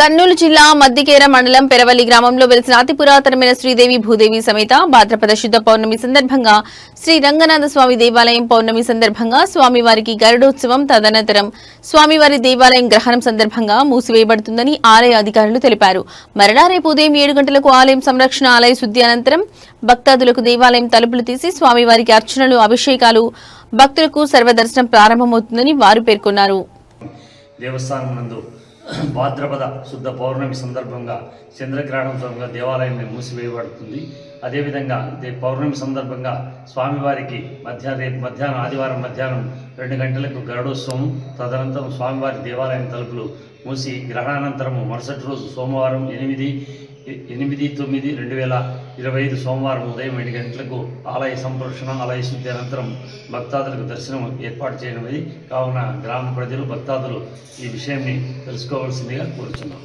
కర్నూలు జిల్లా మద్దికేర మండలం పెరవల్లి గ్రామంలో వెలిసిన అతి పురాతనమైన శ్రీదేవి భూదేవి సమేత భాద్రపద శుద్ధ పౌర్ణమి సందర్భంగా శ్రీ రంగనాథ స్వామి దేవాలయం పౌర్ణమి సందర్భంగా స్వామివారికి గరుడోత్సవం తదనంతరం స్వామివారి దేవాలయం గ్రహణం సందర్భంగా మూసివేయబడుతుందని ఆలయ అధికారులు తెలిపారు. మరలా రేపు ఉదయం 7 గంటలకు ఆలయం సంరక్షణ ఆలయ శుద్ధి అనంతరం భక్తాదులకు దేవాలయం తలుపులు తీసి స్వామివారికి అర్చనలు అభిషేకాలు భక్తులకు సర్వదర్శనం ప్రారంభమవుతుందని వారు పేర్కొన్నారు. భాద్రపద శుద్ధ పౌర్ణమి సందర్భంగా చంద్రగ్రహణం సందర్భంగా దేవాలయం మూసివేయబడుతుంది. అదేవిధంగా పౌర్ణమి సందర్భంగా స్వామివారికి మధ్యాహ్నం ఆదివారం మధ్యాహ్నం 2 గంటలకు గరుడోత్సవం తదనంతరం స్వామివారి దేవాలయం తలుపులు మూసి గ్రహణానంతరము మరుసటి రోజు సోమవారం 8/9/2025 సోమవారం ఉదయం 7 గంటలకు ఆలయ సంరక్షణ ఆలయ శుద్ధి అనంతరం భక్తాదులకు దర్శనం ఏర్పాటు చేయనున్నది. కావున గ్రామ ప్రజలు భక్తాదులు ఈ విషయాన్ని తెలుసుకోవాల్సిందిగా కోరుచున్నాం.